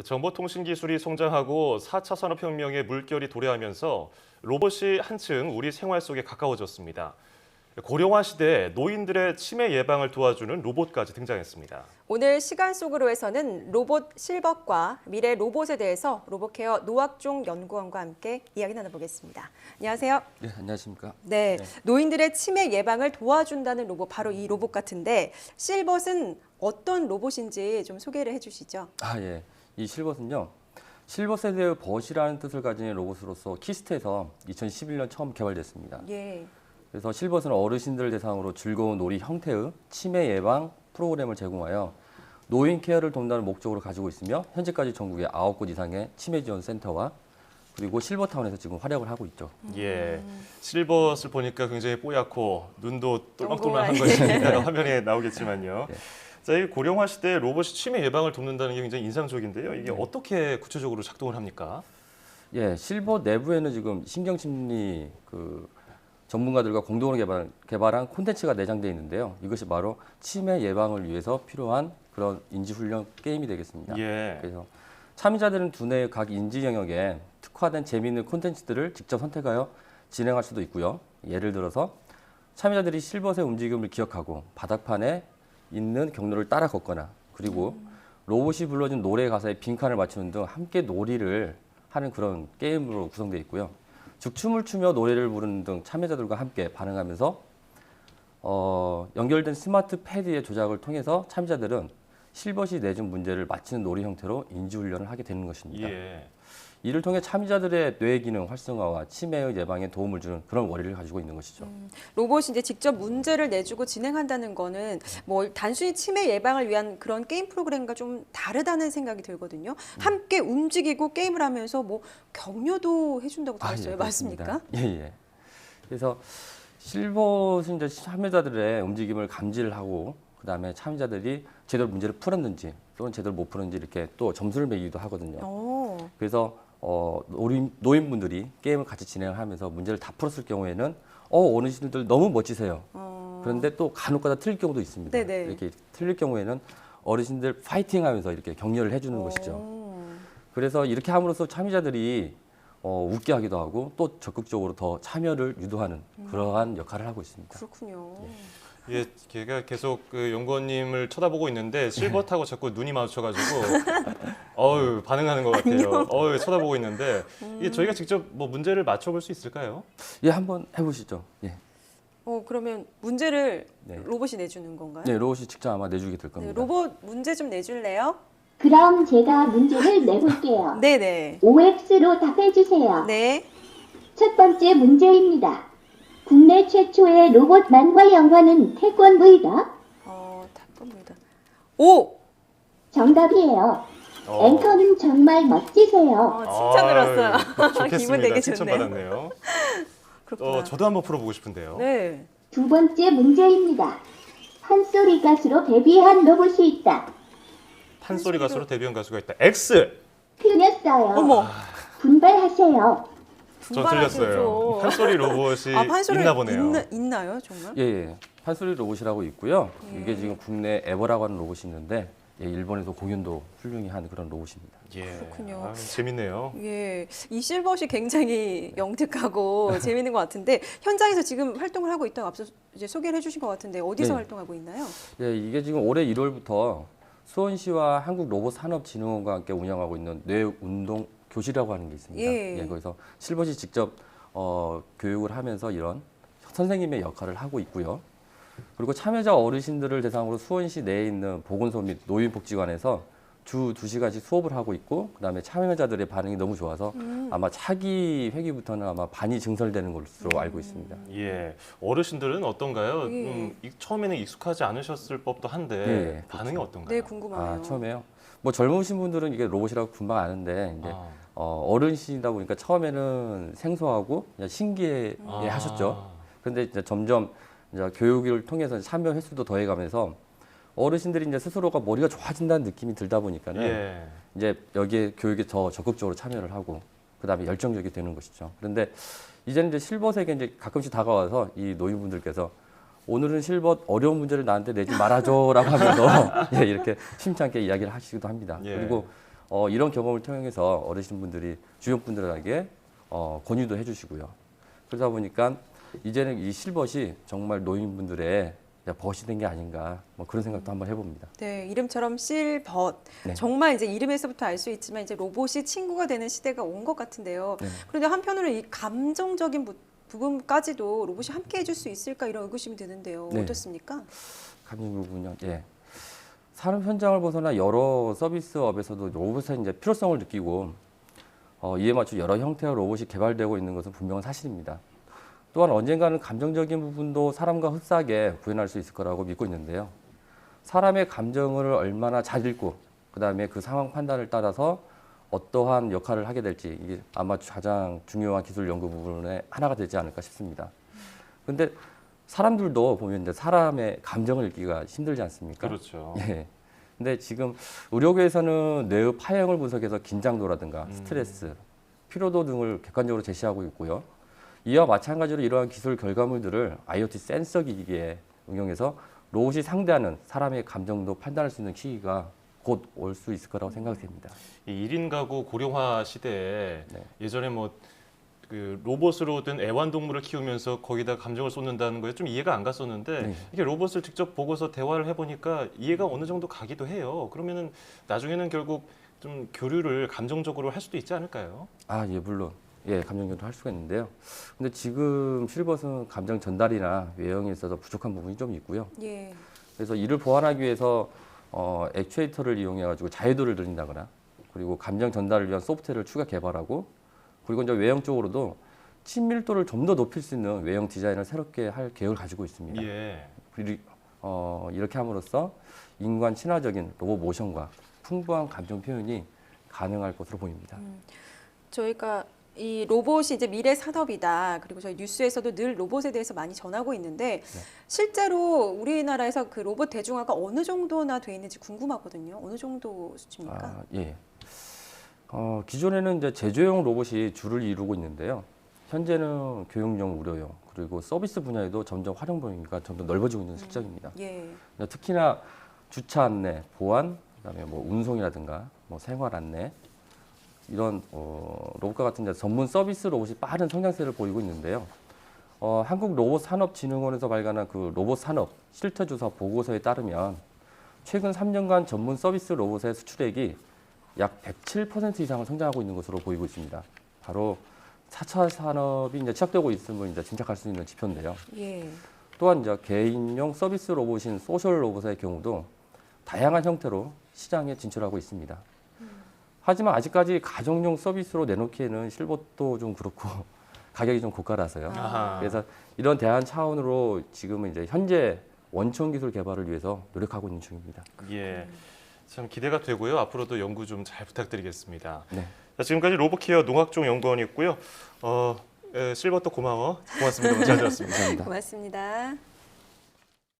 정보통신 기술이 성장하고 4차 산업혁명의 물결이 도래하면서 로봇이 한층 우리 생활 속에 가까워졌습니다. 고령화 시대에 노인들의 치매 예방을 도와주는 로봇까지 등장했습니다. 오늘 시간 속으로에서는 로봇 실벗과 미래 로봇에 대해서 로봇케어 노학종 연구원과 함께 이야기 나눠보겠습니다. 안녕하세요. 네, 안녕하십니까. 네, 노인들의 치매 예방을 도와준다는 로봇, 바로 이 로봇 같은데 실벗은 어떤 로봇인지 좀 소개를 해주시죠. 예. 이 실벗은요. 실버 세대의 벗이라는 뜻을 가진 로봇으로서 키스트에서 2011년 처음 개발됐습니다. 예. 그래서 실벗은 어르신들 대상으로 즐거운 놀이 형태의 치매 예방 프로그램을 제공하여 노인 케어를 돕는다는 목적으로 가지고 있으며 현재까지 전국에 9곳 이상의 치매 지원 센터와 그리고 실버타운에서 지금 활약을 하고 있죠. 예, 실벗을 보니까 굉장히 뽀얗고 눈도 똘망똘망한 동그랗게. 것이 화면에 나오겠지만요. 네. 자, 이 고령화 시대에 로봇이 치매 예방을 돕는다는 게 굉장히 인상적인데요. 이게 어떻게 구체적으로 작동을 합니까? 예, 실버 내부에는 지금 신경심리 전문가들과 공동으로 개발한 콘텐츠가 내장되어 있는데요. 이것이 바로 치매 예방을 위해서 필요한 그런 인지훈련 게임이 되겠습니다. 예. 그래서 참여자들은 두뇌의 각 인지 영역에 특화된 재미있는 콘텐츠들을 직접 선택하여 진행할 수도 있고요. 예를 들어서 참여자들이 실벗의 움직임을 기억하고 바닥판에 있는 경로를 따라 걷거나 그리고 로봇이 불러준 노래 가사에 빈칸을 맞추는 등 함께 놀이를 하는 그런 게임으로 구성되어 있고요. 죽춤을 추며 노래를 부르는 등 참여자들과 함께 반응하면서 연결된 스마트 패드의 조작을 통해서 참여자들은 실벗이 내준 문제를 맞히는 놀이 형태로 인지훈련을 하게 되는 것입니다. 예. 이를 통해 참여자들의 뇌 기능 활성화와 치매의 예방에 도움을 주는 그런 원리를 가지고 있는 것이죠. 로봇이 이제 직접 문제를 내주고 진행한다는 거는 뭐 단순히 치매 예방을 위한 그런 게임 프로그램과 좀 다르다는 생각이 들거든요. 함께 움직이고 게임을 하면서 뭐 격려도 해준다고 들었어요. 예, 맞습니까? 그렇습니다. 예. 그래서 실벗은 이제 참여자들의 움직임을 감지를 하고 그다음에 참여자들이 제대로 문제를 풀었는지 또는 제대로 못 풀었는지 이렇게 또 점수를 매기기도 하거든요. 오. 그래서 노인분들이 게임을 같이 진행을 하면서 문제를 다 풀었을 경우에는 어르신들 너무 멋지세요. 그런데 또 간혹가다 틀릴 경우도 있습니다. 네네. 이렇게 틀릴 경우에는 어르신들 파이팅 하면서 이렇게 격려를 해주는 것이죠. 그래서 이렇게 함으로써 참여자들이 웃게 하기도 하고 또 적극적으로 더 참여를 유도하는 그러한 역할을 하고 있습니다. 그렇군요. 예, 걔가 계속 그 연구원님을 쳐다보고 있는데 실벗하고 자꾸 눈이 마주쳐가지고 반응하는 것 같아요. 쳐다보고 있는데 이게 저희가 직접 뭐 문제를 맞춰볼 수 있을까요? 예, 한번 해보시죠. 예. 그러면 문제를 네. 로봇이 내주는 건가요? 네, 로봇이 직접 아마 내주게 될 네, 겁니다. 로봇 문제 좀 내줄래요? 그럼 제가 문제를 내볼게요. 네네. OX로 답해주세요. 네. 첫 번째 문제입니다. 국내 최초의 로봇 만화 영화는 태권브이다. 태권도이다. 오! 정답이에요. 어. 앵커는 정말 멋지세요. 칭찬 들었어요. 좋겠습니다. 기분 되게 칭찬 좋네요. 받았네요. 그렇구나. 저도 한번 풀어보고 싶은데요. 네. 두 번째 문제입니다. 판소리 가수로 데뷔한 로봇이 있다. 판소리 가수로 데뷔한 가수가 있다. X! 틀렸어요. 어머. 분발하세요. 저 틀렸어요. 판소리 로봇이 판소리 있나 보네요. 있나요, 정말? 예. 판소리 로봇이라고 있고요. 예. 이게 지금 국내 에버라고 하는 로봇이 있는데 일본에서 공연도 훌륭히 한 그런 로봇입니다. 예. 그렇군요. 재밌네요. 예, 이 실벗이 굉장히 영특하고 재미있는 것 같은데 현장에서 지금 활동을 하고 있다고 앞서 이제 소개를 해주신 것 같은데 어디서 네. 활동하고 있나요? 예, 이게 지금 올해 1월부터 수원시와 한국로봇산업진흥원과 함께 운영하고 있는 뇌운동 교실이라고 하는 게 있습니다. 예. 거기서 실벗이 직접 교육을 하면서 이런 선생님의 역할을 하고 있고요. 그리고 참여자 어르신들을 대상으로 수원시 내에 있는 보건소 및 노인복지관에서 주 2시간씩 수업을 하고 있고 그다음에 참여자들의 반응이 너무 좋아서 아마 차기 회기부터는 아마 반이 증설되는 것으로 알고 있습니다. 예. 어르신들은 어떤가요? 예. 처음에는 익숙하지 않으셨을 법도 한데 예, 반응이 어떤가요? 네, 궁금하네요. 처음에요. 뭐 젊으신 분들은 이게 로봇이라고 금방 아는데 이제 어른이시다 보니까 처음에는 생소하고 그냥 신기해 하셨죠. 그런데 이제 점점 이제 교육을 통해서 참여 횟수도 더해가면서 어르신들이 이제 스스로가 머리가 좋아진다는 느낌이 들다 보니까는 예. 이제 여기에 교육에 더 적극적으로 참여를 하고 그다음에 열정적이 되는 것이죠. 그런데 이제는 이제 실벗에게 이제 가끔씩 다가와서 이 노인분들께서 오늘은 실벗 어려운 문제를 나한테 내지 말아줘라고 하면서 예, 이렇게 심찮게 이야기를 하시기도 합니다. 예. 그리고 이런 경험을 통해서 어르신분들이 주변 분들에게 권유도 해주시고요. 그러다 보니까 이제는 이 실벗이 정말 노인분들의 벗이 된 게 아닌가 뭐 그런 생각도 한번 해봅니다. 네, 이름처럼 실벗. 네. 정말 이제 이름에서부터 알 수 있지만 이제 로봇이 친구가 되는 시대가 온 것 같은데요. 네. 그런데 한편으로 이 감정적인 부분까지도 로봇이 함께 해줄 수 있을까 이런 의구심이 드는데요. 네. 어떻습니까? 감정 부분요. 예. 산업 현장을 벗어나 여러 서비스업에서도 로봇의 이제 필요성을 느끼고 이에 맞춰 여러 형태의 로봇이 개발되고 있는 것은 분명한 사실입니다. 또한 언젠가는 감정적인 부분도 사람과 흡사하게 구현할 수 있을 거라고 믿고 있는데요. 사람의 감정을 얼마나 잘 읽고 그다음에 그 상황 판단을 따라서 어떠한 역할을 하게 될지 이게 아마 가장 중요한 기술 연구 부분의 하나가 되지 않을까 싶습니다. 근데 사람들도 보면 이제 사람의 감정을 읽기가 힘들지 않습니까? 그렇죠. 예. 근데 지금 의료계에서는 뇌의 파형을 분석해서 긴장도라든가 스트레스, 피로도 등을 객관적으로 제시하고 있고요. 이와 마찬가지로 이러한 기술 결과물들을 IoT 센서 기기에 응용해서 로봇이 상대하는 사람의 감정도 판단할 수 있는 시기가 곧 올 수 있을 거라고 생각됩니다. 이 1인 가구 고령화 시대에 네. 예전에 그 로봇으로 된 애완동물을 키우면서 거기다 감정을 쏟는다는 거에 좀 이해가 안 갔었는데 네. 이게 로봇을 직접 보고서 대화를 해보니까 이해가 어느 정도 가기도 해요. 그러면은 나중에는 결국 좀 교류를 감정적으로 할 수도 있지 않을까요? 아, 예, 물론. 예, 감정 교류를 할 수가 있는데요. 근데 지금 실버는 감정 전달이나 외형에 있어서 부족한 부분이 좀 있고요. 예. 그래서 이를 보완하기 위해서 액추에이터를 이용해가지고 자유도를 늘린다거나 그리고 감정 전달을 위한 소프트웨어를 추가 개발하고 그리고 이제 외형 쪽으로도 친밀도를 좀 더 높일 수 있는 외형 디자인을 새롭게 할 계획을 가지고 있습니다. 예. 그리고 이렇게 함으로써 인간 친화적인 로봇 모션과 풍부한 감정 표현이 가능할 것으로 보입니다. 저희가 이 로봇이 이제 미래 산업이다. 그리고 저희 뉴스에서도 늘 로봇에 대해서 많이 전하고 있는데 실제로 우리나라에서 그 로봇 대중화가 어느 정도나 돼 있는지 궁금하거든요. 어느 정도 수준입니까? 아, 예. 기존에는 이제 제조용 로봇이 주를 이루고 있는데요. 현재는 교육용, 의료용, 그리고 서비스 분야에도 점점 활용 범위가 점점 넓어지고 있는 실정입니다. 예. 특히나 주차 안내, 보안, 그다음에 뭐 운송이라든가 뭐 생활 안내 이런 로봇과 같은 이제 전문 서비스 로봇이 빠른 성장세를 보이고 있는데요. 한국로봇산업진흥원에서 발간한 그 로봇 산업 실태조사 보고서에 따르면 최근 3년간 전문 서비스 로봇의 수출액이 약 107% 이상을 성장하고 있는 것으로 보이고 있습니다. 바로 4차 산업이 이제 시작되고 있음을 이제 짐작할 수 있는 지표인데요. 예. 또한 이제 개인용 서비스 로봇인 소셜 로봇의 경우도 다양한 형태로 시장에 진출하고 있습니다. 하지만 아직까지 가정용 서비스로 내놓기에는 실버도 좀 그렇고 가격이 좀 고가라서요. 아하. 그래서 이런 대안 차원으로 지금은 이제 현재 원천 기술 개발을 위해서 노력하고 있는 중입니다. 예. 참 기대가 되고요. 앞으로도 연구 좀 잘 부탁드리겠습니다. 네. 자, 지금까지 로봇케어 농학종 연구원이었고요. 실버도 고마워. 고맙습니다. 오늘 잘 들었습니다. 감사합니다. 고맙습니다.